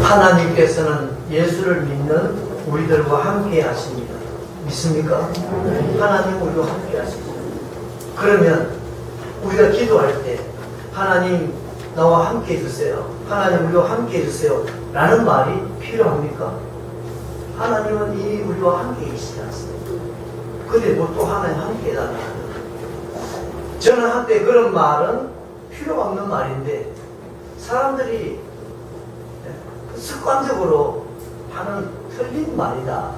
하나님께서는 예수를 믿는 우리들과 함께 하십니다. 믿습니까? 하나님 우리와 함께 하십니다. 그러면 우리가 기도할 때 하나님 나와 함께 해주세요, 하나님 우리와 함께 해주세요 라는 말이 필요합니까? 하나님은 이미 우리와 함께 계시지 않습니까? 근데 뭐 또 하나님 함께 해달라. 저는 한때 그런 말은 필요 없는 말인데 사람들이 습관적으로 하는 틀린 말이다,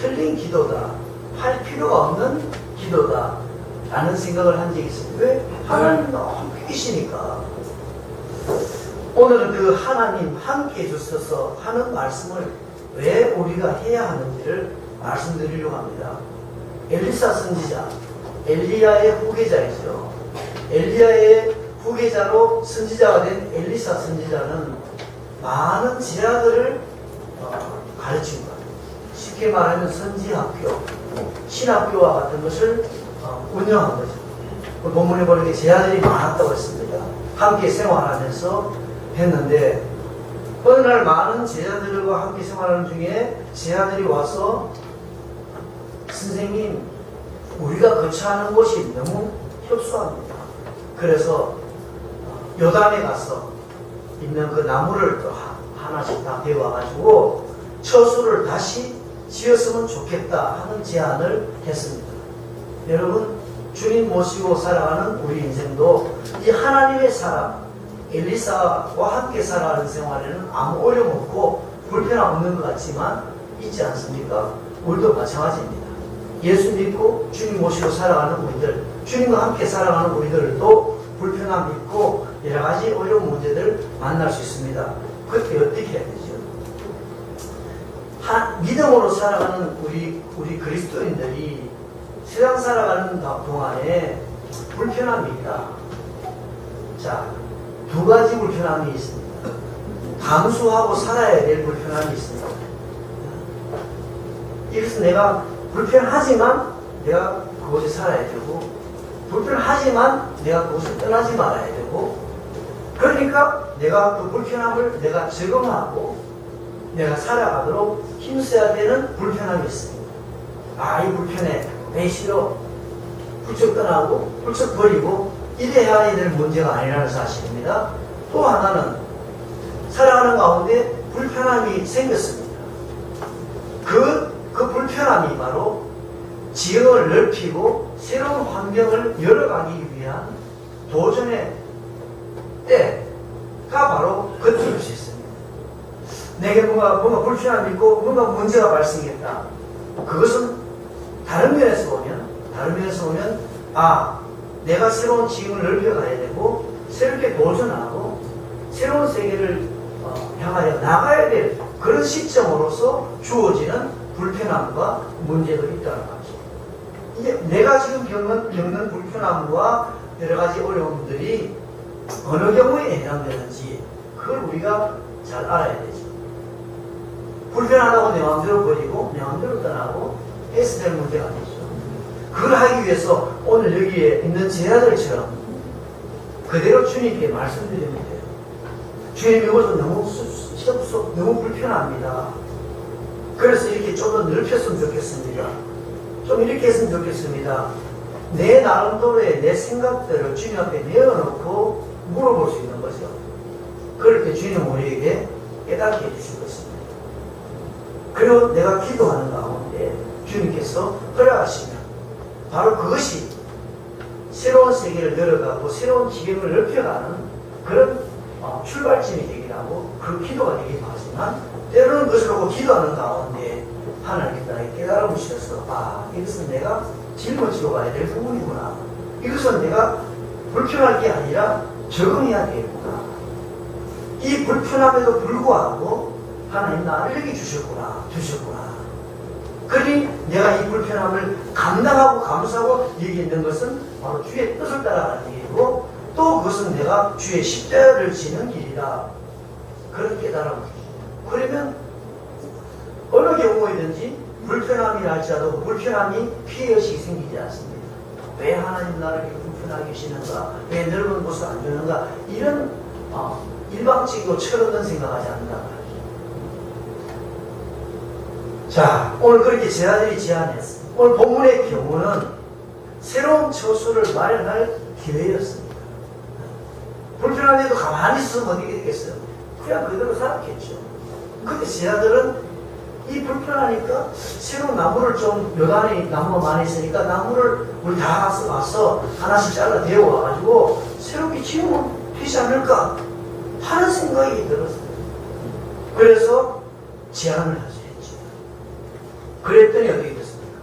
틀린 기도다, 할 필요가 없는 기도다 라는 생각을 한 적이 있습니다. 왜? 하나님 함께 계시니까. 오늘은 그 하나님 함께 해주셔서 하는 말씀을 왜 우리가 해야 하는지를 말씀드리려고 합니다. 엘리사 선지자, 엘리야의 후계자이죠. 엘리야의 후계자로 선지자가 된 엘리사 선지자는 많은 제자들을 가르친 것. 쉽게 말하면 선지학교, 신학교와 같은 것을 운영한 거죠. 본문에 보니까 제자들이 많았다고 했습니다. 함께 생활하면서 했는데 어느 날 많은 제자들과 함께 생활하는 중에 제자들이 와서 선생님, 우리가 거처하는 곳이 너무 협소합니다. 그래서 요단에 가서 있는 그 나무를 또 하나씩 다 베어와가지고 처소를 다시 지었으면 좋겠다 하는 제안을 했습니다. 여러분, 주님 모시고 살아가는 우리 인생도 이 하나님의 사람 엘리사와 함께 살아가는 생활에는 아무 어려움 없고 불편함 없는 것 같지만 있지 않습니까? 우리도 마찬가지입니다. 예수 믿고 주님 모시고 살아가는 우리들, 주님과 함께 살아가는 우리들도 불편함 있고 여러 가지 어려운 문제들 만날 수 있습니다. 그때 어떻게 해야 되죠? 믿음으로 살아가는 우리 그리스도인들이 세상 살아가는 동안에 불편함이 있다. 자, 두 가지 불편함이 있습니다. 감수하고 살아야 될 불편함이 있습니다. 이것은 내가 불편하지만 내가 그곳에 살아야 되고, 불편하지만 내가 그곳을 떠나지 말아야 되고, 그러니까 내가 그 불편함을 내가 적응하고 내가 살아가도록 힘써야 되는 불편함이 있습니다. 아, 이 불편해, 내 싫어, 훌쩍 떠나고 훌쩍 버리고 이래야 될 문제가 아니라는 사실입니다. 또 하나는 살아가는 가운데 불편함이 생겼습니다. 그 불편함이 바로 지형을 넓히고 새로운 환경을 열어가기 위한 도전의 때가 바로 그때일 수 있습니다. 내게 뭔가 불편함이 있고 뭔가 문제가 발생했다. 그것은 다른 면에서 보면 아, 내가 새로운 지형을 넓혀가야 되고 새롭게 도전하고 새로운 세계를 향하여 나가야 될 그런 시점으로서 주어지는 불편함과 문제들이 있다는 거죠. 이제 내가 지금 겪는 불편함과 여러 가지 어려움들이 어느 경우에 해당되는지 그걸 우리가 잘 알아야 되죠. 불편하다고 내 마음대로 버리고 내 마음대로 떠나고 해서 될 문제가 아니죠. 그걸 하기 위해서 오늘 여기에 있는 제자들처럼 그대로 주님께 말씀드리면 돼요. 주님, 이것은 너무 불편합니다. 그래서 이렇게 좀 더 넓혔으면 좋겠습니다. 좀 이렇게 했으면 좋겠습니다. 내 나름대로의 내 생각들을 주님 앞에 내어놓고 물어볼 수 있는 거죠. 그럴 때 주님은 우리에게 깨닫게 해주실 것입니다. 그리고 내가 기도하는 가운데 주님께서 허락하시면 바로 그것이 새로운 세계를 열어가고 새로운 지경을 넓혀가는 그런 출발점이 되기도 하고 그 기도가 되기도 하지만 때로는 그것을 놓고 기도하는 가운데 하나님께서 나에게 깨달음을 주셔서 아, 이것은 내가 짊어지고 가야 될 부분이구나. 이것은 내가 불편할 게 아니라 적응해야 되겠구나. 이 불편함에도 불구하고 하나님 나를 여기 주셨구나. 그러니 내가 이 불편함을 감당하고 감수하고 여기 있는 것은 바로 주의 뜻을 따라가는 길이고 또 그것은 내가 주의 십자가를 지는 길이다. 그런 깨달음을 주십니다. 그러면 어느 경우에든지 불편함이 날지라도 불편함이 피해의식이 생기지 않습니다. 왜 하나님 나를 이렇게 불편하게 하시는가? 왜 넓은 곳을 안 주는가? 이런 일방적이고 철없는 생각하지 않는다. 자, 오늘 그렇게 제자들이 제안했어요. 오늘 본문의 경우는 새로운 처소를 마련할 기회였습니다. 불편한데도 가만히 있으면 어떻게 되겠어요? 그냥 그대로 살았겠죠. 근데 제자들은 이 불편하니까 새로운 나무를 좀, 여단이 나무가 많이 있으니까 나무를 우리 다 와서 하나씩 잘라 데워와가지고 새롭게 지으면 되지 않을까 하는 생각이 들었어요. 그래서 제안을 했죠. 그랬더니 어떻게 됐습니까?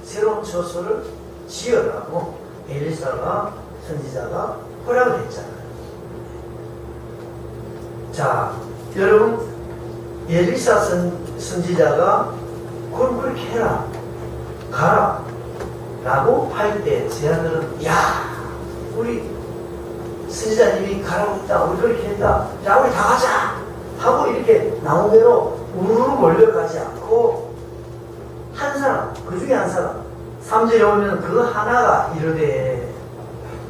새로운 처소를 지으라고 엘리사가 선지자가 허락을 했잖아요. 자, 여러분, 엘리사 선지자가 그럼 그렇게 해라, 가라 라고 할 때 제자들은 야, 우리 선지자님이 가라고 했다, 우리 그렇게 했다, 자 우리 다 가자 하고 이렇게 나온 대로 우르르 몰려가지 않고 한 사람, 그 중에 한 사람, 3절에 오면 그 하나가 이르되,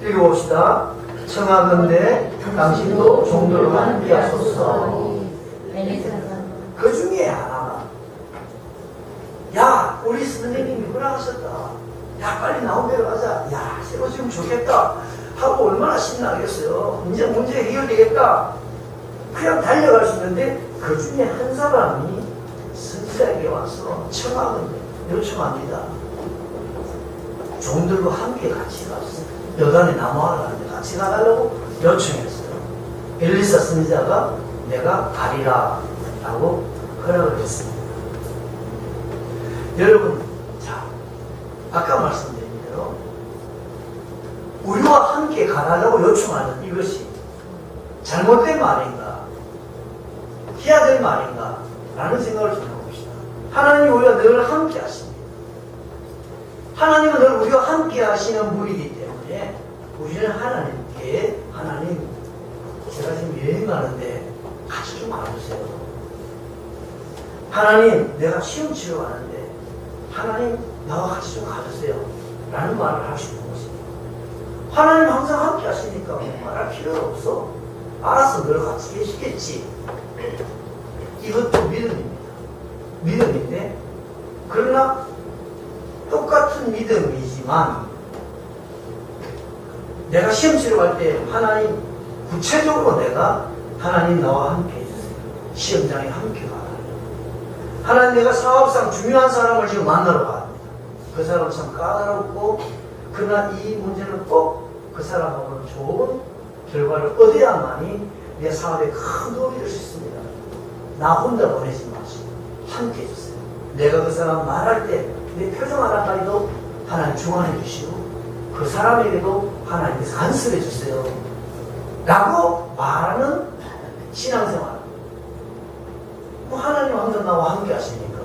읽어봅시다. 청하건대 당신도 종들로 함께 하소서. 그 중에 하나가, 야, 우리 선생님이 허락하셨다, 야 빨리 나온 대로 가자, 야 새로 지금 좋겠다 하고 얼마나 신나겠어요. 이제 문제 해결되겠다, 그냥 달려갈 수 있는데 그 중에 한 사람이 선지자에게 와서 청하건대, 요청합니다. 종들과 함께 같이 갔어요. 여단에 나무하러 가는데 같이 가달라고 요청했어요. 엘리사 선지자가 내가 가리라 라고 허락을 했습니다. 여러분, 자, 아까 말씀드린 대로 우리와 함께 가라라고 요청하는 이것이 잘못된 말인가, 해야 될 말인가 라는 생각을 좀 해봅시다. 하나님이 우리와 늘 함께 하십니다. 하나님은 늘 우리와 함께 하시는 분이기 때문에 우리는 하나님께, 하나님 제가 지금 여행 가는데 같이 좀 가주세요. 하나님 내가 시험 치러 가는데 하나님 나와 같이 좀 가주세요 라는 말을 할 수 있는 것입니다. 하나님 항상 함께 하시니까 말할 필요가 없어. 알아서 늘 같이 계시겠지. 이것도 믿음입니다. 믿음인데, 그러나 똑같은 믿음이지만 내가 시험 치러 갈 때 하나님 구체적으로 내가 하나님 나와 함께 해주세요. 시험장에 함께 가라. 하나님 내가 사업상 중요한 사람을 지금 만나러 갑니다. 그 사람 참 까다롭고 그러나 이 문제는 꼭 그 사람하고는 좋은 결과를 얻어야만이 내 사업에 큰 도움이 될 수 있습니다. 나 혼자 보내지 마시고 함께 해주세요. 내가 그 사람 말할 때 내 표정 하나까지도 하나님 중화해 주시고 그 사람에게도 하나님께서 간섭해 주세요 라고 말하는 신앙생활. 뭐 하나님 항상 나와 함께 하시니까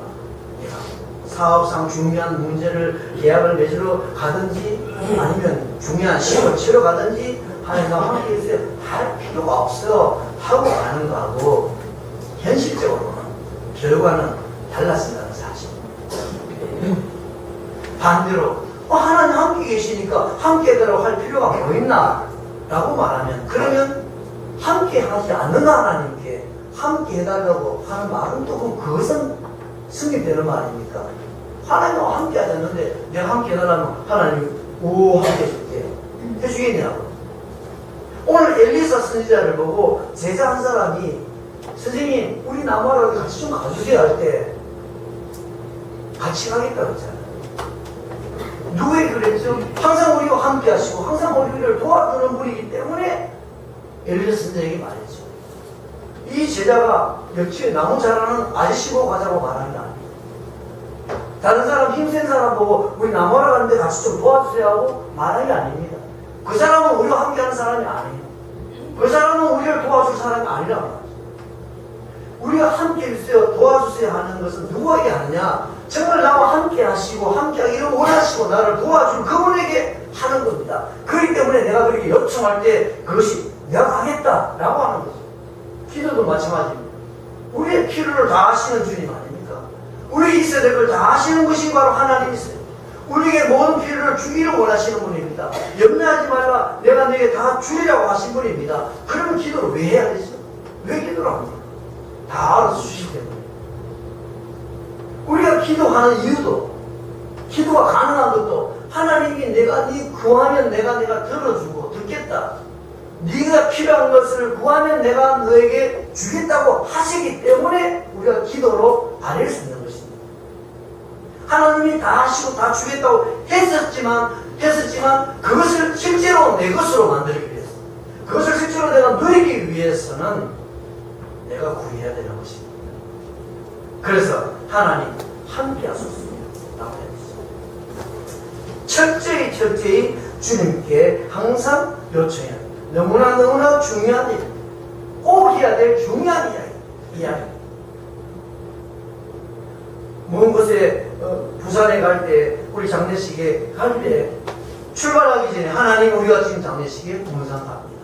사업상 중요한 문제를 계약을 맺으러 가든지 아니면 중요한 시험을 치러 가든지 하나님 나와 함께 해주세요 할 필요가 없어요 하고 가는 거하고 현실적으로는 결과는 달랐습니다. 사실 반대로 하나님 함께 계시니까 함께 해달라고 할 필요가 뭐 있나 라고 말하면, 그러면 함께 하지 않는 하나님께 함께 해달라고 하는 말은 또 그것은 승립되는 말입니까? 하나님과 함께 하지 않는데 내가 함께 해달라면 하나님 함께 해줄게 해주겠냐고. 오늘 엘리사 선지자를 보고 제자 한 사람이 선생님 우리 나무하러 같이 좀 가주세요 할 때 같이 가겠다고 했잖아요. 누구에게 그랬죠? 항상 우리와 함께 하시고 항상 우리를 도와주는 분이기 때문에 엘리사 선지자에게 말했죠. 이 제자가 역시 나무 자라는 아저씨 보고 가자고 말하는 게 아니에요. 다른 사람 힘센 사람 보고 우리 나무하러 가는데 같이 좀 도와주세요 하고 말하는 게 아닙니다. 그 사람은 우리와 함께 하는 사람이 아니에요. 그 사람은 우리를 도와줄 사람이 아니란 말이죠. 우리가 함께 해주세요, 도와주세요 하는 것은 누구에게 하느냐? 정말 나와 함께 하시고 함께 하기를 원하시고 나를 도와줄 그분에게 하는 겁니다. 그렇기 때문에 내가 그렇게 요청할 때 그것이 내가 가겠다라고 하는 거죠. 기도도 마찬가지입니다. 우리의 필요를 다 아시는 주님 아닙니까? 우리에게 있어야 될 걸 다 아시는 것이 바로 하나님이세요. 우리에게 모든 필요를 주기를 원하시는 분입니다. 염려하지 말라, 내가 너에게 다 주리라고 하신 분입니다. 그러면 기도를 왜 해야 되죠? 왜 기도를 합니까? 다 알아서 주시기 때문에. 우리가 기도하는 이유도, 기도가 가능한 것도 하나님이 내가 네 구하면 내가 들어주고 듣겠다. 네가 필요한 것을 구하면 내가 너에게 주겠다고 하시기 때문에 우리가 기도로 아뢰을 수 있는 것입니다. 하나님이 다 하시고 다 주겠다고 했었지만 그것을 실제로 내 것으로 만들기 위해서, 그것을 실제로 내가 누리기 위해서는 내가 구해야 되는 것입니다. 그래서 하나님 함께 하소서 라고 했습니다. 철저히 주님께 항상 요청해야 합니다. 너무나 중요한 일, 꼭 해야 될 중요한 이야기. 먼 곳에 부산에 갈 때, 우리 장례식에 갈 때 출발하기 전에 하나님, 우리가 지금 장례식에 문상 갑니다.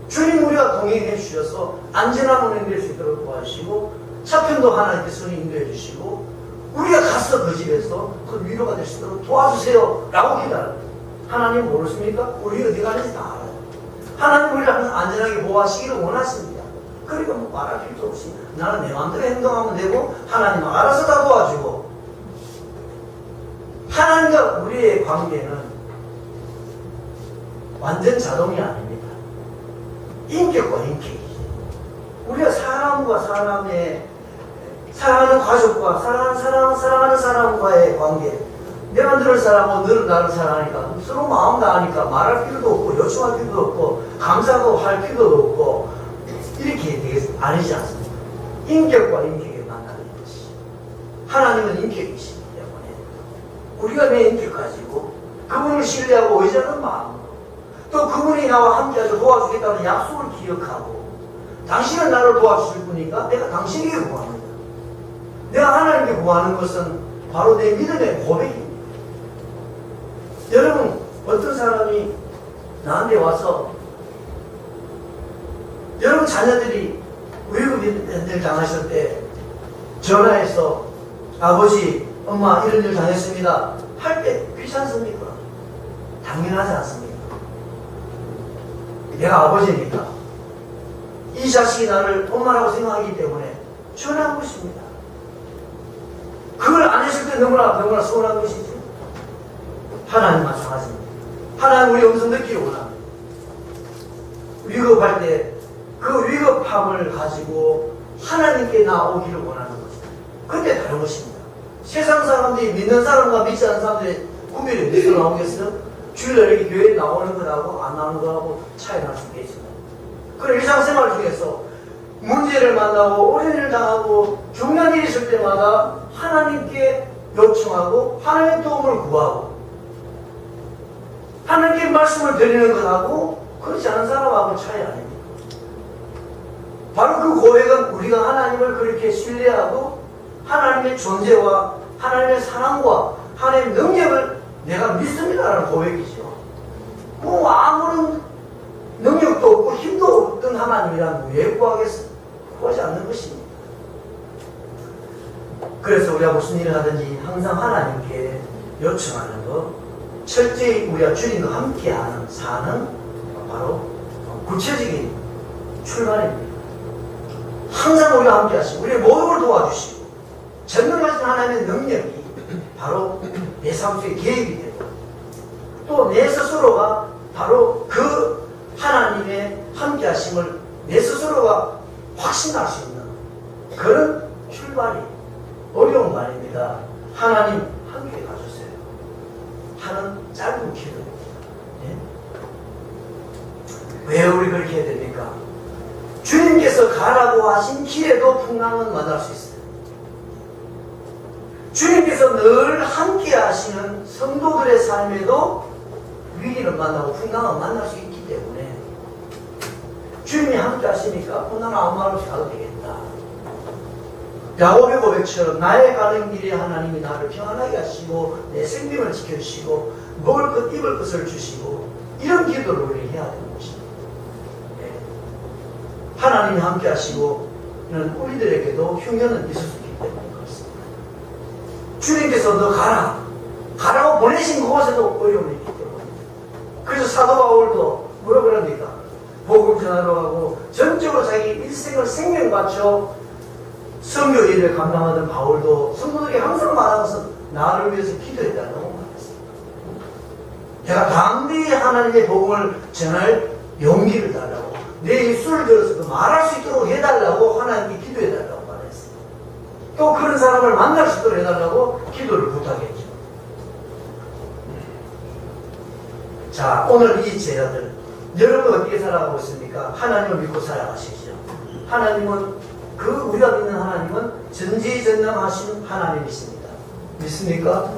주님, 우리가 동행해 주셔서 안전한 운행될 수 있도록 도와주시고 차편도 하나님께서 인도해 주시고 우리가 가서 그 집에서 그 위로가 될 수 있도록 도와주세요 라고 기도합니다. 하나님 모르십니까? 우리 어디 가는지 다 알아요. 하나님 우리를 항상 안전하게 보호하시기를 원하십니다. 그러니까 뭐 말할 필요도 없이 나는 내 마음대로 행동하면 되고 하나님은 알아서 다 도와주고. 하나님과 우리의 관계는 완전 자동이 아닙니다. 인격과 인격이지. 우리가 사람과 사람의, 사랑하는 가족과 사랑하는 사람과의 관계, 내가 너를 사랑하고 너를 나를 사랑하니까 서로 마음 다하니까 말할 필요도 없고 요청할 필요도 없고 감사도 할 필요도 없고 이렇게 되겠 아니지 않습니까? 인격과 인격이 만나는 것이, 하나님은 인격이시기 때문에 우리가 내 인격 가지고 그분을 신뢰하고 의지하는 마음으로, 또 그분이 나와 함께하셔 도와주겠다는 약속을 기억하고, 당신은 나를 도와주실 분이니까 내가 당신에게 구합니다. 내가 하나님께 구하는 것은 바로 내 믿음의 고백입니다. 여러분, 어떤 사람이 나한테 와서 여러분 자녀들이 위급일 당하실 때 전화해서 아버지, 엄마 이런 일 당했습니다 할 때 귀찮습니까? 당연하지 않습니까? 내가 아버지니까 이 자식이 나를 엄마라고 생각하기 때문에 전화한 것입니다. 그걸 안 했을 때 너무나 서운한 것이지. 하나님 마찬가지입니다. 하나님 우리 음성 듣기를 원합니다. 위급할 때 그 위급함을 가지고 하나님께 나오기를 원하는 것입니다. 그때 다른 것입니다. 세상 사람들이 믿는 사람과 믿지 않는 사람들의 구별이 어디서 나오겠어요? 주일날 이렇게 교회에 나오는 것하고 안 나오는 것하고 차이 날 수 있겠지만, 그런 일상생활 중에서 문제를 만나고 어려움을 당하고 중요한 일이 있을 때마다 하나님께 요청하고 하나님의 도움을 구하고 하나님께 말씀을 드리는 것하고 그렇지 않은 사람하고 차이 아닙니다. 바로 그 고백은 우리가 하나님을 그렇게 신뢰하고 하나님의 존재와 하나님의 사랑과 하나님의 능력을 내가 믿습니다라는 고백이죠. 뭐 아무런 능력도 없고 힘도 없던 하나님이란 왜 구하겠어? 구하지 않는 것입니다. 그래서 우리가 무슨 일을 하든지 항상 하나님께 요청하는 것, 철저히 우리가 주님과 함께하는 사는 바로 구체적인 출발입니다. 항상 우리와 함께 하시고 우리의 모든 걸 도와주시고 전능하신 하나님의 능력이 바로 내 삶 속에 개입이 되고 또 내 스스로가 바로 그 하나님의 함께 하심을 내 스스로가 확신할 수 있는 그런 출발이 어려운 거 아닙니다. 하나님 함께 가주세요 하는 짧은 기도입니다. 네? 왜 우리 그렇게 해야 됩니까? 주님께서 가라고 하신 길에도 풍랑은 만날 수 있어요. 주님께서 늘 함께 하시는 성도들의 삶에도 위기를 만나고 풍랑은 만날 수 있기 때문에 주님이 함께 하시니까 나는 아무 말 없이 가도 되겠다. 야곱의 고백처럼 나의 가는 길에 하나님이 나를 평안하게 하시고 내 생명을 지켜주시고 먹을 것 입을 것을 주시고 이런 기도를 우리 해야 되는 것입니다. 네. 하나님이 함께 하시고 우리들에게도 흉년은 있을 수 있기 때문에 그렇습니다. 주님께서 너 가라고 보내신 그곳에도 어려움이 있기 때문에 그래서 사도 바울도 뭐라 그럽니까? 복음 전하러 가고 전적으로 자기 일생을 생명 바쳐 선교 일을 감당하던 바울도 성도들이 항상 말하면서 나를 위해서 기도해달라고 말했어요. 내가 담대히 하나님의 복음을 전할 용기를 달라고, 내 입술을 들어서 말할 수 있도록 해달라고 하나님께 기도해달라고 말했어요. 또 그런 사람을 만날 수 있도록 해달라고 기도를 부탁했죠. 자, 오늘 이 제자들, 여러분 어떻게 살아가고 있습니까? 하나님을 믿고 살아가시죠. 하나님은, 우리가 믿는 하나님은 전지전능하신 하나님이십니다. 믿습니까?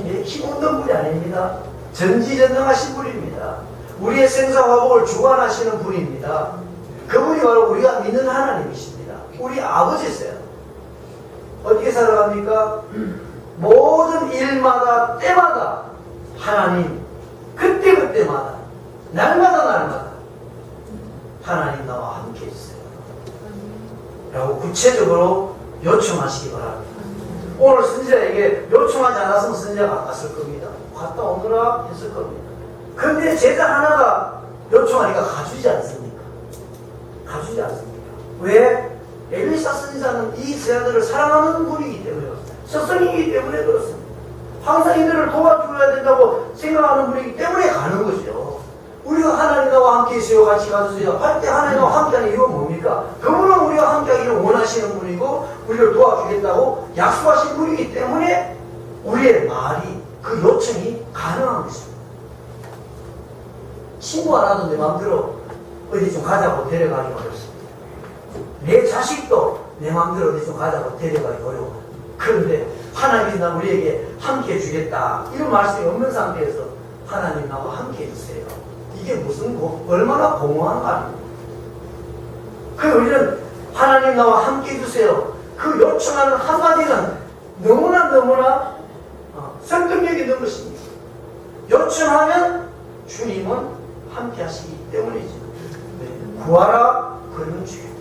예, 힘없는 분이 아닙니다. 전지전능하신 분입니다. 우리의 생사화복을 주관하시는 분입니다. 그분이 바로 우리가 믿는 하나님이십니다. 우리 아버지세요. 어떻게 살아갑니까? 모든 일마다 때마다 하나님, 그때그때마다 날마다 하나님 나와 함께 해주세요 라고 구체적으로 요청하시기 바랍니다. 오늘 선지자에게 요청하지 않았으면 선지자가 안 갔을 겁니다. 갔다 오느라 했을 겁니다. 근데 제자 하나가 요청하니까 가주지 않습니까? 가주지 않습니까? 왜? 엘리사 선지자는 이 제자들을 사랑하는 분이기 때문에 그렇습니다. 스승이기 때문에 그렇습니다. 항상 이들을 도와줘야 된다고 생각하는 분이기 때문에 가는 거죠. 우리가 하나님 나와 함께 있어요, 같이 가주세요 할 때 하나님 나와 함께 하는 이유가 뭡니까? 그분은 우리가 함께 하기를 원하시는 분이고 우리를 도와주겠다고 약속하신 분이기 때문에 우리의 말이, 그 요청이 가능한 것입니다. 친구 하나도 내 마음대로 어디 좀 가자고 데려가기 어렵습니다. 내 자식도 내 마음대로 어디 좀 가자고 데려가기 어려워요. 그런데 하나님이 나 우리에게 함께 해주겠다 이런 말씀이 없는 상태에서 하나님 나와 함께 해주세요. 이게 무슨 얼마나 공허한 말입니까? 그 우리는 하나님 나와 함께 해주세요. 그 요청하는 한마디는 너무나 설득력 있는 것입니다. 요청하면 주님은 함께 하시기 때문이죠. 구하라 그러면 주겠다.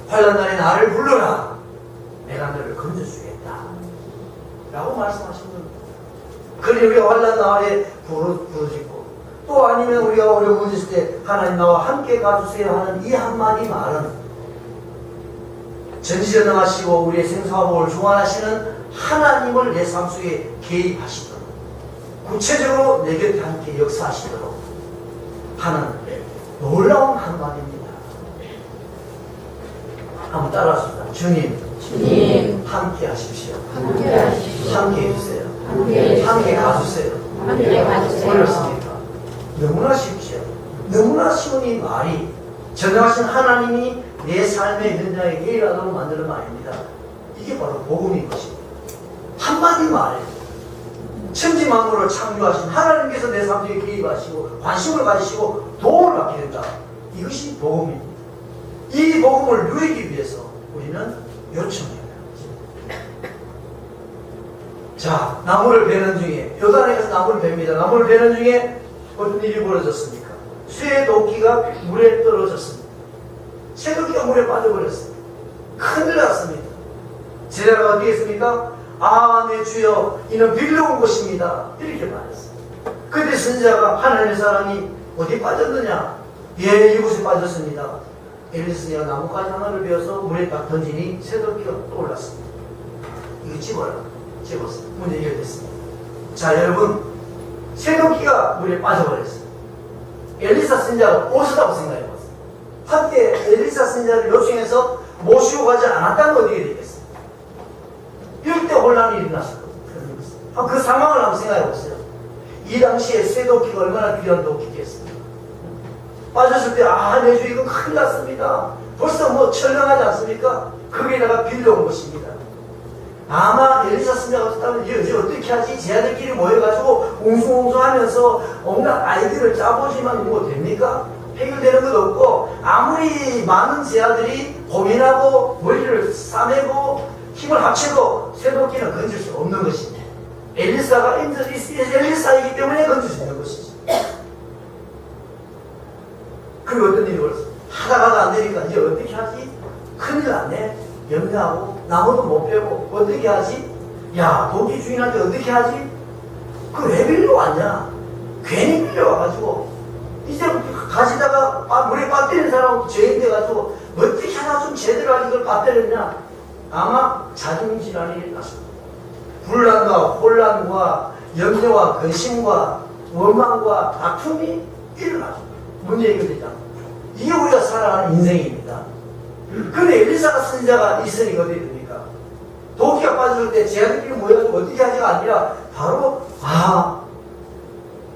환난날에 나를 불러라 내가 너를 건져주겠다 라고 말씀하신 겁니다. 그러니 우리가 환난날에 부르짖고 또 아니면 우리가 어려움 있을 때 하나님 나와 함께 가주세요 하는 이 한마디 말은 전지전능하시고 우리의 생사화복을 주관하시는 하나님을 내 삶 속에 개입하시도록 구체적으로 내 곁에 함께 역사하시도록 하는 놀라운 한마디입니다. 한번 따라하십시다. 주님 함께 하십시오. 함께 해주세요. 함께 가주세요. 어렵습니까? 너무나 쉽죠. 너무나 쉬운 이 말이 전능하신 하나님이 내 삶의 현장에 개입하도록 만드는 말입니다. 이게 바로 복음인 것입니다. 한마디 말에 천지만물을 창조하신 하나님께서 내 삶 속에 개입하시고 관심을 가지시고 도움을 받게 된다. 이것이 복음입니다. 이 복음을 누리기 위해서 우리는 요청해야 합니다. 자, 나무를 베는 중에 요단에 가서 나무를 베입니다. 나무를 베는 중에 어떤 일이 벌어졌습니까? 쇠도끼가 물에 떨어졌습니다. 쇠도끼가 물에 빠져버렸습니다. 큰일 났습니다. 제자가 어떻게 했습니까? 아, 내 주여, 이는 빌려온 것입니다. 이렇게 말했어요. 그때 선지자가 하나님의 사람이 어디 빠졌느냐? 예, 이곳에 빠졌습니다. 엘리사가 나뭇가지 하나를 베어서 물에 딱 던지니 쇠도끼가 떠올랐습니다. 이거 집어라. 집었어요. 문제 해결됐습니다. 자, 여러분, 쇠도끼가 물에 빠져버렸어요. 엘리사 선지자가 오수다고 생각해봤어요. 함께 엘리사 선지자를 요청해서 모시고 가지 않았다는 건 어떻게 되겠어요? 이럴 때 혼란이 일어났을 거예요. 그 상황을 한번 생각해보세요. 이 당시에 쇠도끼가 얼마나 귀한 도끼겠습니까? 빠졌을 때, 아, 내 주 이거 큰일 났습니다. 벌써 뭐 철렁하지 않습니까? 거기에다가 빌려온 것입니다. 아마 엘리사 선지자가 없었다면 이제 어떻게 하지? 제자들끼리 모여가지고 웅숭웅숭하면서 온갖 아이디어를 짜보지만 뭐 됩니까? 해결되는 것도 없고 아무리 많은 제자들이 고민하고 머리를 싸매고 힘을 합쳐도 쇠도끼는 건질 수 없는 것입니다. 엘리사가 엘리사이기 때문에 건질 수 있는 것이죠. 그리고 어떤 일이 벌었어? 하다가도 안 되니까 이제 어떻게 하지? 큰일 났네. 염려하고 나무도 못 빼고 어떻게 하지? 야, 도끼 주인한테 어떻게 하지? 그 왜 빌려왔냐? 괜히 빌려와가지고 이제 가지다가 물에 빠뜨린 사람은 죄인 돼가지고 어떻게 하나 좀 제대로 아직 그걸 받들었냐? 아마 자존질환이 일어났습니다. 불안과 혼란과 염려와 근심과 원망과 다툼이 일어나죠. 문제 해결되지 않고. 이게 우리가 살아가는 인생입니다. 근데 엘리사가 선지자가 있으니 어떻게 됩니까? 도끼가 빠졌을 때 제자들끼리 모여가지고 어떻게 하지가 아니라 바로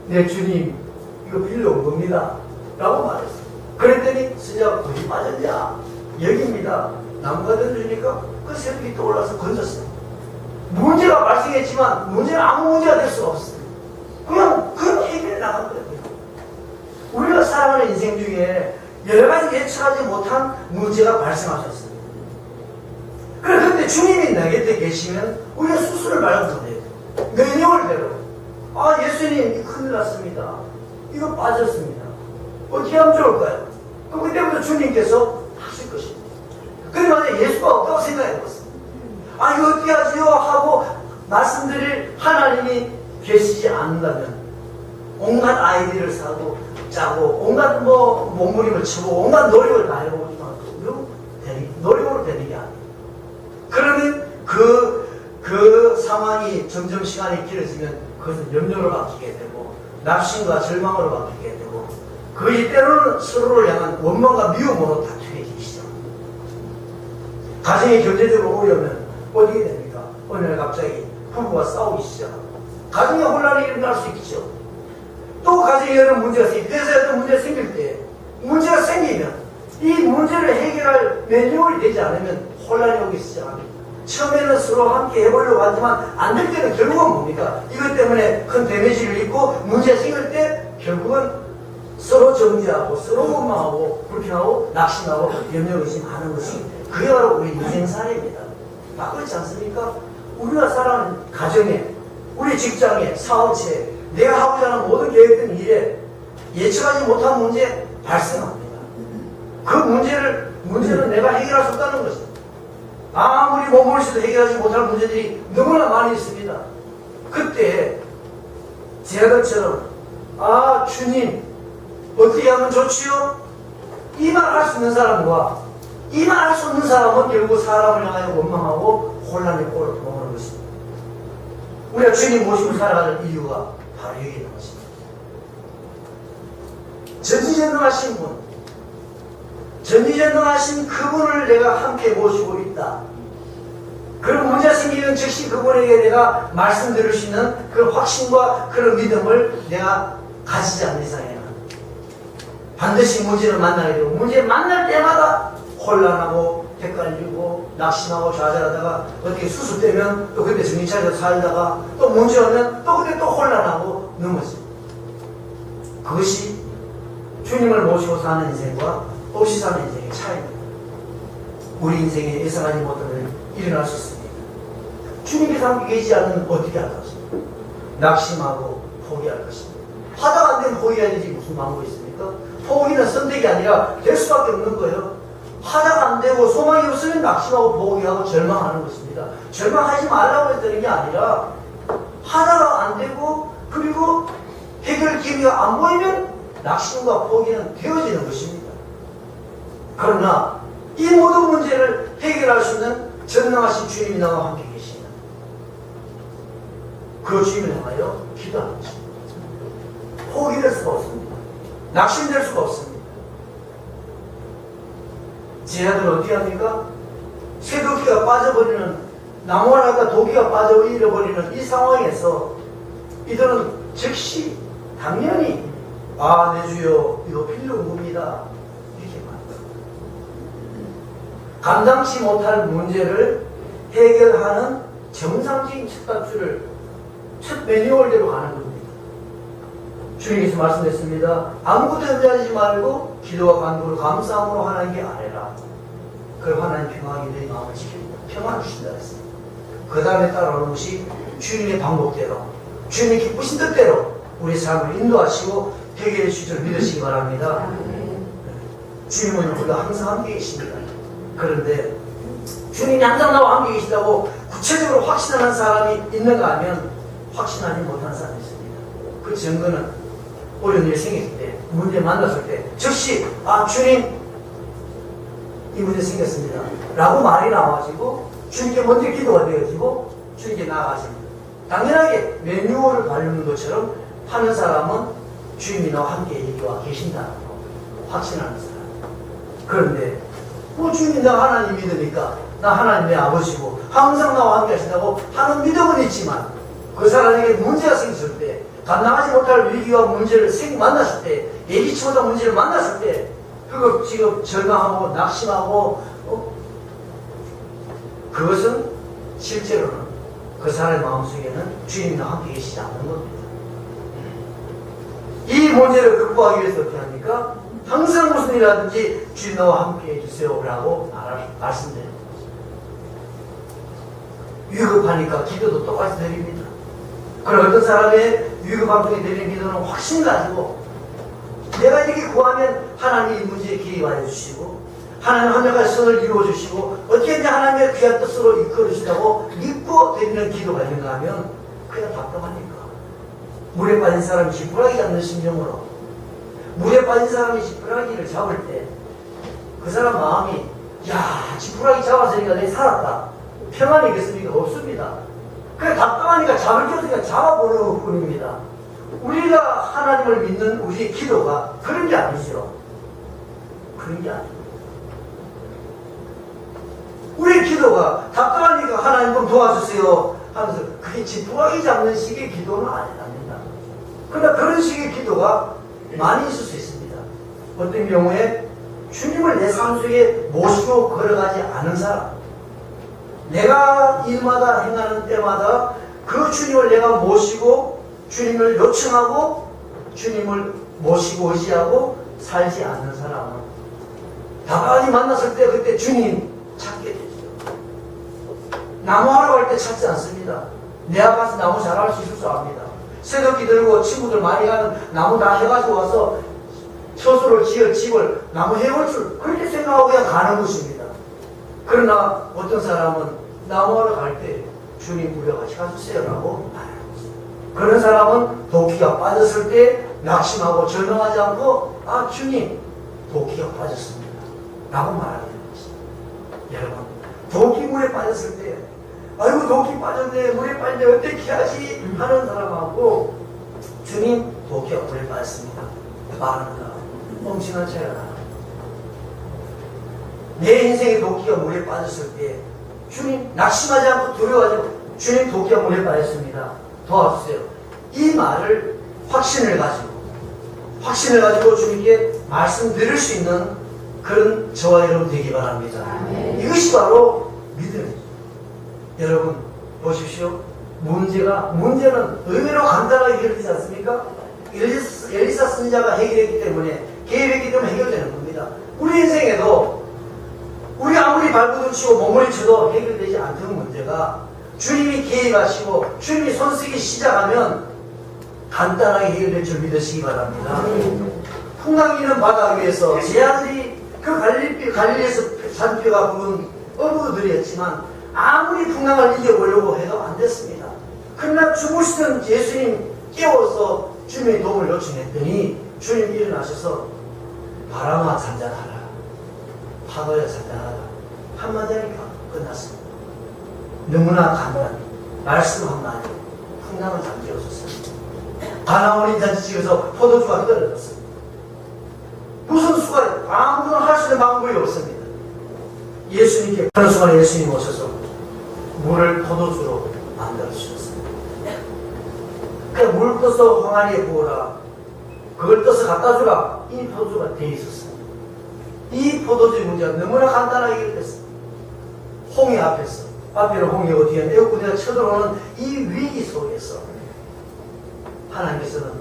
내 주님 이거 빌려온 겁니다 라고 말했어요. 그랬더니 선지자가 어디 빠졌냐? 여기입니다. 나무가 던져주니까 그 새벽이 떠올라서 건졌어요. 문제가 발생했지만 문제는 아무 문제가 될 수가 없어요. 그냥 해결해 나간 거예요. 우리가 살아가는 인생 중에 여러 가지 예측하지 못한 문제가 발생하셨어요. 그런데 주님이 내 곁에 계시면 우리가 수술을 말고 못해요. 명령을대로 예수님 이거 큰일 났습니다. 이거 빠졌습니다. 어떻게 하면 좋을까요? 그럼 그때부터 주님께서 하실 것입니다. 근데 만약에 예수가 없다고 생각해봤어요. 이거 어떻게 하지요? 하고 말씀드릴 하나님이 계시지 않는다면 온갖 아이디어를 사고 짜고 온갖 몸부림을 치고 온갖 노력을 다 해보지만 노력으로 되는 게 아니에요. 그러면 그 상황이 점점 시간이 길어지면 그것은 염려로 바뀌게 되고 낙심과 절망으로 바뀌게 되고 그것이 때로는 서로를 향한 원망과 미움으로 다투게 되기 시작합니다. 가정이 경제적으로 어려우면 어떻게 됩니까? 어느 날 갑자기 부부가 싸우기 시작합니다. 가정에 혼란이 일어날 수 있죠. 또 가정에 여러 문제가 생깁니다. 그래서 어떤 문제가 생길 때 문제가 생기면 이 문제를 해결할 매뉴얼이 되지 않으면 혼란이 오기 시작합니다. 처음에는 서로 함께 해보려고 하지만 안 될 때는 결국은 뭡니까? 이것 때문에 큰 데미지를 입고 문제가 생길 때 결국은 서로 정죄하고 서로 원망하고 불평하고 낙심하고 염려의심하는 것이 그게 바로 우리 인생살이입니다. 그렇지 않습니까? 우리가 살아가는 가정에 우리 직장에 사업체에 내가 하고자 하는 모든 계획된 일에 예측하지 못한 문제 발생합니다. 그 문제는 내가 해결할 수 없다는 것입니다. 아무리 몸부림쳐도 해결하지 못할 문제들이 너무나 많이 있습니다. 그때 제자들처럼 주님 어떻게 하면 좋지요? 이 말 할 수 있는 사람과 이 말 할 수 없는 사람은 결국 사람을 향하여 원망하고 혼란의 꼴을 도모하는 것입니다. 우리가 주님 모시고 살아가는 이유가 바로 여기 있는 것입니다. 전지전능하신 분, 전지전능하신 그분을 내가 함께 모시고 있다. 그런 문제가 생기면 즉시 그분에게 내가 말씀 들을 수 있는 그런 확신과 그런 믿음을 내가 가지지 않는 이상에는 반드시 문제를 만나게 되고 문제를 만날 때마다 혼란하고 헷갈리고 낙심하고 좌절하다가 어떻게 수습되면 또 그때 정신 차려서 살다가 또 문제 오면 또 그때 또 혼란하고 넘어집니다. 그것이 주님을 모시고 사는 인생과 없이 사는 인생의 차이입니다. 우리 인생에 예상하지 못한 일이 일어날 수 있습니다. 주님께서 함께 계시지 않으면 어떻게 할 것입니까? 낙심하고 포기할 것입니다. 하다가 안 되면 포기해야 되지 무슨 방법이 있습니까? 포기는 선택이 아니라 될 수밖에 없는 거예요. 하다가 안 되고 소망이 없으면 낙심하고 포기하고 절망하는 것입니다. 절망하지 말라고 했다는 게 아니라 하다가 안 되고 그리고 해결 기미가 안 보이면 낙심과 포기는 되어지는 것입니다. 그러나 이 모든 문제를 해결할 수 있는 전능하신 주님이 나와 함께 계십니다. 그 주님을 향하여 기도하는 것입니다. 포기될 수가 없습니다. 낙심될 수가 없습니다. 제자들은 어떻게 합니까? 쇠도끼가 빠져버리는 나무하다가 도끼가 빠져 잃어버리는 이 상황에서 이들은 즉시 당연히 내 주여 이거 필요한 겁니다. 이렇게 말합니다. 감당치 못할 문제를 해결하는 정상적인 첫 단추를 첫 매뉴얼대로 가는 겁니다. 주님께서 말씀했습니다. 아무것도 염려하지 말고 기도와 간구를 감사함으로 하나님께 아뢰라. 그럼 하나님 평안이 너희 마음을 지킵니다. 평안을 주신다 했습니다. 그 다음에 따라오는 것이 주님의 방법대로 주님의 기쁘신 뜻대로 우리 삶을 인도하시고 해결해 주실 줄 믿으시기 바랍니다. 주님은 우리가 항상 함께 계십니다. 그런데 주님이 항상 나와 함께 계시다고 구체적으로 확신하는 사람이 있는가 하면 확신하지 못하는 사람이 있습니다. 그 증거는 어려운 일이 생길 때, 문제 만났을 때 즉시 주님 이 문제 생겼습니다. 라고 말이 나와가지고 주님께 먼저 기도가 되어지고 주님께 나아가십니다. 당연하게 매뉴얼을 바르는 것처럼 하는 사람은 주님이 나와 함께 여기와 계신다고 확신하는 사람. 그런데 주님이 나 하나님 믿으니까 나 하나님의 아버지고 항상 나와 함께 하신다고 하는 믿음은 있지만 그 사람에게 문제가 생겼을 때 감당하지 못할 위기와 문제를 만났을 때 예기치 못한 문제를 만났을 때 그거 지금 절망하고 낙심하고 그것은 실제로는 그 사람의 마음속에는 주님과 함께 계시지 않는 겁니다. 이 문제를 극복하기 위해서 어떻게 합니까? 항상 무슨 일이라든지 주님 나와 함께 해주세요 라고 말씀드립니다. 위급하니까 기도도 똑같이 드립니다. 그럼 어떤 사람의 위급한 중에 드리는 기도는 확신 가지고 내가 이렇게 구하면 하나님이 이 문제에 개입하여 주시고 하나님 한 명까지 선을 이루어 주시고 어떻게든지 하나님의 귀한 뜻으로 이끌어 주시다고 믿고 드리는 기도가 있는가 하면 그냥 답답하니까 물에 빠진 사람이 지푸라기 잡는 심정으로 물에 빠진 사람이 지푸라기를 잡을 때 그 사람 마음이 야 지푸라기 잡았으니까 내가 살았다 평안이 있겠습니까? 없습니다. 그래 답답하니까 잡을 게 없으니까 잡아보는 것 뿐입니다. 우리가 하나님을 믿는 우리의 기도가 그런 게 아니죠. 그런 게 아니에요. 우리의 기도가 답답하니까 하나님 좀 도와주세요 하면서 그게 지푸라기 잡는 식의 기도는 아닙니다. 그러나 그런 식의 기도가 많이 있을 수 있습니다. 어떤 경우에 주님을 내 삶 속에 모시고 걸어가지 않은 사람, 내가 일마다 행하는 때마다 그 주님을 내가 모시고 주님을 요청하고 주님을 모시고 의지하고 살지 않는 사람은 다가니 만났을 때 그때 주님 찾게 되죠. 나무하러 갈 때 찾지 않습니다. 내 앞에서 나무 자랄 수 있을 줄 압니다. 새벽기 들고 친구들 많이 가는 나무 다 해가지고 와서 스스로 지을 집을 나무 해올 줄 그렇게 생각하고 그냥 가는 것입니다. 그러나 어떤 사람은 나무하러 갈 때 주님 우리와 같이 가주세요라고 말하고 있어요. 그런 사람은 도끼가 빠졌을 때 낙심하고 절망하지 않고 아 주님 도끼가 빠졌습니다 라고 말하는 것입니다. 여러분 도끼 물에 빠졌을 때 아이고 도끼 빠졌네 물에 빠졌네 어떻게 하지 하는 사람하고 주님 도끼가 물에 빠졌습니다 말합니다. 뻥치는 차이가 나요. 내 인생의 도끼가 물에 빠졌을 때 주님 낙심하지 않고 두려워하지 않고 주님 도끼가 물에 빠졌습니다. 도와주세요. 이 말을 확신을 가지고 주님께 말씀드릴 수 있는 그런 저와 여러분 되기 바랍니다. 이것이 바로 믿음이죠. 여러분 보십시오. 문제는 의외로 간단하게 해결되지 않습니까? 엘리사 선지자가 해결했기 때문에 개입했기 때문에 해결되는 겁니다. 우리 인생에도 우리 아무리 발버둥치고 몸부림쳐도 해결되지 않던 문제가 주님이 개입하시고 주님이 손쓰기 시작하면 간단하게 해결될 줄 믿으시기 바랍니다. 풍랑이 있는 바다 위에서 제 아들이 그 갈릴리에서 산뼈가 부은 어부들이었지만 아무리 풍랑을 이겨보려고 해도 안 됐습니다. 그러나 주무시던 예수님 깨워서 주님의 도움을 요청했더니 주님이 일어나셔서 바람아 잔잔하라 파도야 잔잔하라 한마디 하니까 끝났습니다. 너무나 간단히 말씀 한마디 풍랑을 잠재웠었습니다. 가나온 인잔치 찍어서 포도주가 떨어졌습니다. 무슨 수가 아무도 할 수 있는 방법이 없습니다. 예수님께 그런 순간에 예수님 오셔서 물을 포도주로 만들어 주셨습니다. 그냥 물 떠서 항아리에 부어라. 그걸 떠서 갖다 주라. 이 포도주가 돼 있었습니다. 이 포도주의 문제가 너무나 간단하게 해결됐습니다. 홍해 앞에서 앞에는 홍해고 뒤에는 애국부대가 쳐들어오는 이 위기 속에서 하나님께서는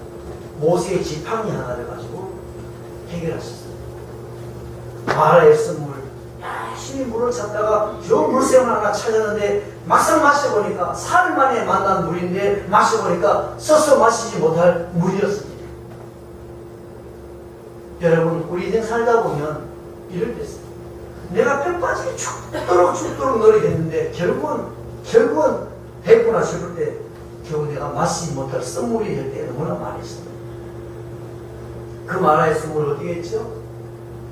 모세의 지팡이 하나를 가지고 해결하셨어요. 마라에서 물 열심히 물을 찾다가 저 물샘을 하나 찾았는데 막상 마셔보니까 사흘 만에 만난 물인데 마셔보니까 써서 마시지 못할 물이었습니다. 여러분 우리 인생 살다 보면 이럴 때 있어요. 내가 뼈 빠지게 죽도록 노력했는데 결국은 배고나 싶을 때 결국 내가 마시지 못할 쓴물이 될 때 너무나 많이 있습니다. 그 마라의 쓴물 어떻게 했죠?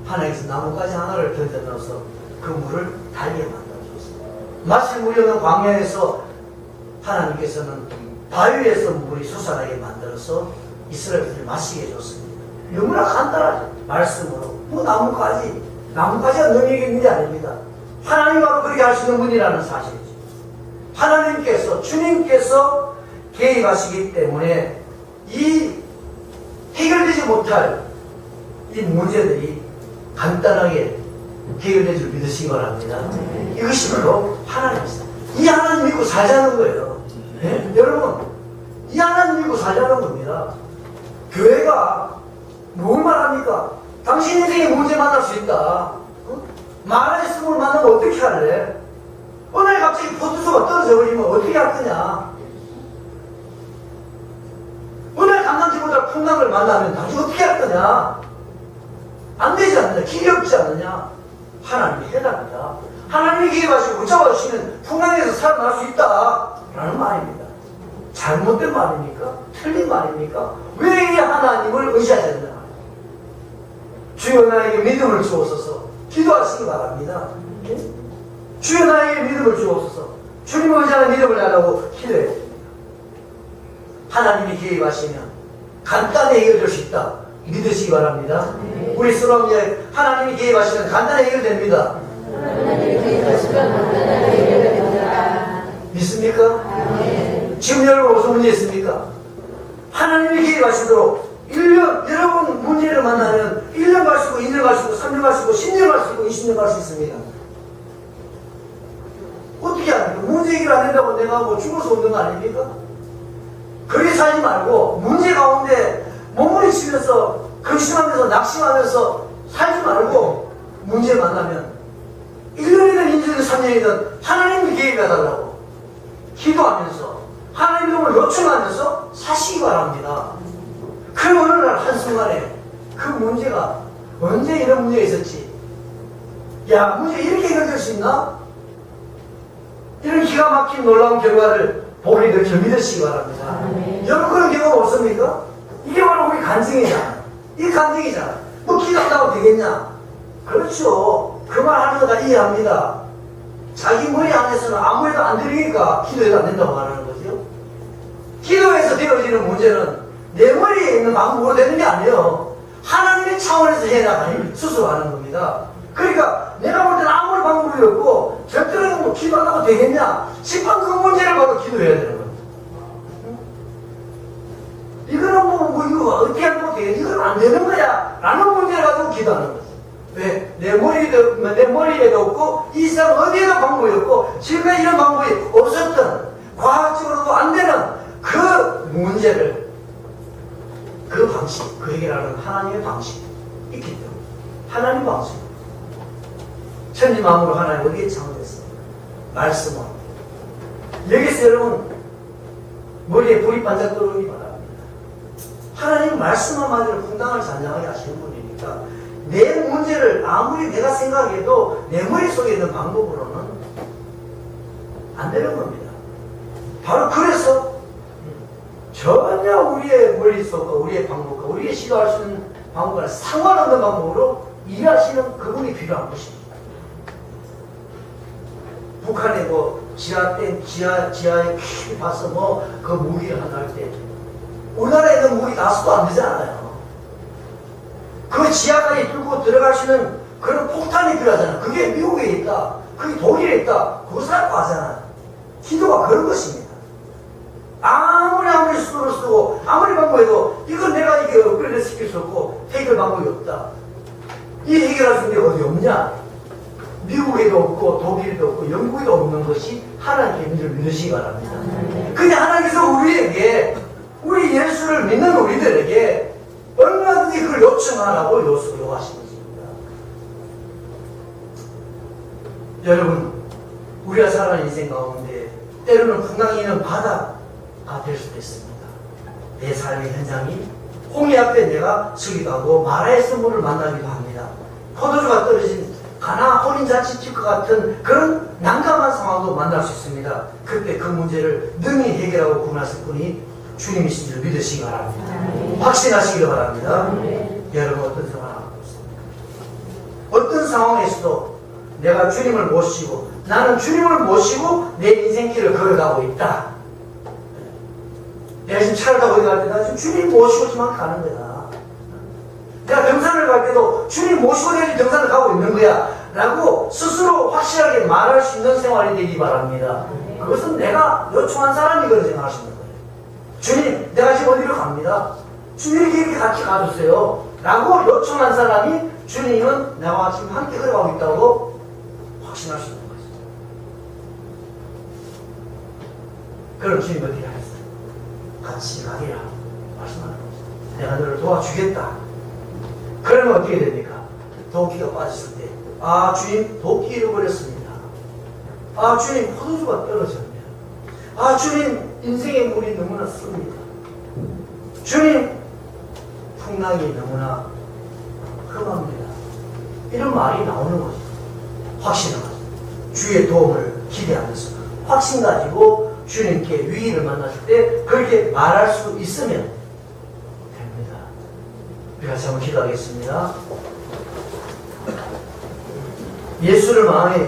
하나님께서 나뭇가지 하나를 던져 넣어서 그 물을 달게 만들어줬습니다. 마실 물이 없는 광야에서 하나님께서는 바위에서 물이 솟아나게 만들어서 이스라엘들을 마시게 해줬습니다. 너무나 간단하죠. 말씀으로. 뭐 나뭇가지가 능력이 있는 게 아닙니다. 하나님 바로 그렇게 할 수 있는 분이라는 사실이죠. 하나님께서, 주님께서 개입하시기 때문에 이 해결되지 못할 이 문제들이 간단하게 해결될 줄 믿으시기 바랍니다. 이것이 바로 하나님입니다. 이 하나님 믿고 살자는 거예요. 네? 여러분, 이 하나님 믿고 살자는 겁니다. 교회가 뭘 말합니까? 당신 인생에 문제 만날 수 있다. 말의 숨을 만나면 어떻게 할래? 오늘 갑자기 포도수가 떨어져 버리면 어떻게 할 거냐? 오늘 감당지보다 풍랑을 만나면 당신 어떻게 할 거냐? 안 되지 않느냐? 길이 없지 않느냐? 하나님이 해답이다. 하나님이 기회하시고 붙잡아 주시면 풍랑에서 살아날 수 있다. 라는 말입니다. 잘못된 말입니까? 틀린 말입니까? 왜 이 하나님을 의지하지 않느냐? 주여 나에게 믿음을 주옵소서. 기도하시기 바랍니다. 주여 나에게 믿음을 주옵소서. 주님을 의지하는 믿음을 달라고 기도해야 됩니다. 하나님이 개입하시면 간단히 해결될 수 있다. 믿으시기 바랍니다. 우리 수람이에 하나님이 개입하시면 간단히 해결됩니다. 믿습니까? 지금 여러분 무슨 문제 있습니까? 하나님이 개입하시도록 1년, 여러분 문제를 만나면 1년 갈 수 있고, 2년 갈 수 있고, 3년 갈 수 있고, 10년 갈 수 있고, 20년 갈 수 있습니다. 어떻게 합니까? 문제 해결 안 된다고 내가 뭐 죽어서 오는 거 아닙니까? 그렇게 살지 말고, 문제 가운데 몸부림치면서, 근심하면서, 낙심하면서 살지 말고, 문제 만나면 1년이든 2년이든 3년이든 하나님이 개입해달라고 기도하면서, 하나님 도움을 요청하면서 사시기 바랍니다. 그 어느 날 한순간에 그 문제가 언제 이런 문제가 있었지? 야, 문제 이렇게 해결될 수 있나? 이런 기가 막힌 놀라운 결과를 보게 될 줄 믿으시기 바랍니다. 여러분 그런 경험 없습니까? 이게 바로 우리 간증이잖아. 이게 간증이잖아. 뭐 기도한다고 되겠냐? 그렇죠. 그 말 하는 거 다 이해합니다. 자기 머리 안에서는 아무 해도 안 되니까 기도해도 안 된다고 말하는 거죠. 기도에서 되어지는 문제는 내 머리에 있는 방법으로 되는 게 아니에요. 하나님의 차원에서 해나가는 수술하는 겁니다. 그러니까 내가 볼 때는 아무리 방법이 없고 절대로 뭐 기도한다고 되겠냐 싶은 그 문제를 바로 기도해야 되는 겁니다. 이거는 뭐 이거 어떻게 하면 되겠냐, 이건 안 되는 거야 라는 문제를 가지고 기도하는 거죠. 왜? 내 머리에도 없고 이 사람 어디에도 방법이 없고 지금까지 이런 방법이 없었던, 과학적으로도 안 되는 그 문제를, 그 방식, 그 해결하는 하나님의 방식이 있기 때문에 하나님 방식, 천지 마음으로 하나님 어디에 창조했어? 말씀으로. 여기서 여러분 머리에 불이 반짝 떠오르기 바랍니다. 하나님은 말씀 한마디로 분당을 잔잔하게 하시는 분이니까 내 문제를 아무리 내가 생각해도 내 머릿속에 있는 방법으로는 안 되는 겁니다. 바로 그래서 전혀 우리의 머릿속과 우리의 방법과 우리의 시도할 수 있는 방법과 상관없는 방법으로 일하시는 그분이 필요한 것입니다. 북한에 뭐 지하에 깊이 봐서 뭐 그 무기를 하나 할 때 우리나라에 있는 무기 다 수도 안 되잖아요. 그 지하까지 뚫고 들어갈 수 있는 그런 폭탄이 필요하잖아요. 그게 미국에 있다, 그게 독일에 있다, 그것을 하잖아요. 기도가 그런 것입니다. 아무리 수도를 쓰고 아무리 방법해도 이건 내가 이게 업그레이드 시킬 수 없고 해결 방법이 없다. 이 해결할 수 있는 게 어디 없냐? 미국에도 없고 독일에도 없고 영국에도 없는 것이 하나님의 힘을 믿으시기 바랍니다. 근데 하나님께서 우리에게, 우리 예수를 믿는 우리들에게 얼마든지 그걸 요청하라고 요구하시는 것입니다. 여러분, 우리가 살아가는 인생 가운데 때로는 풍랑이 있는 바다가 될 수도 있습니다. 내 삶의 현장이 홍해 앞에 내가 서기도 하고 마라의 선물을 만나기도 합니다. 포도주가 떨어진 가나 혼인잔치집 같은 그런 난감한 상황도 만날 수 있습니다. 그때 그 문제를 능히 해결하고 구원하실 분이 주님이신 줄 믿으시기 바랍니다. 확신하시기 바랍니다. 여러분 어떤 생각을 하고 있습니까? 상황에서도 내가 주님을 모시고 나는 주님을 모시고 내 인생길을 걸어가고 있다. 내가 지금 차를 타고 어디 갈 때 나 지금 주님 모시고 지금 가는 거야. 내가 등산을 갈 때도 주님 모시고 내가 지금 등산을 가고 있는 거야 라고 스스로 확실하게 말할 수 있는 생활이 되기 바랍니다. 그것은 내가 요청한 사람이 그런 생각할 수 있는 거예요. 주님, 내가 지금 어디로 갑니다. 주님 이렇게 같이 가주세요 라고 요청한 사람이 주님은 나와 지금 함께 걸어가고 있다고 확신할 수 있는 거죠. 그럼 주님 어떻게 하겠어요? 같이 가리라 말씀하는 거죠. 내가 너를 도와주겠다. 그러면 어떻게 됩니까? 도끼가 빠졌을 때, 아 주님 도끼 잃어버렸습니다. 아 주님 포도주가 떨어졌네요. 아 주님 인생의 물이 너무나 씁니다. 주님 풍랑이 너무나 험합니다. 이런 말이 나오는 거죠. 확신을 가지고 주의 도움을 기대하면서 확신 가지고 주님께 위기를 만났을 때 그렇게 말할 수 있으면 됩니다. 우리 같이 한번 기도하겠습니다. 예수를 마음에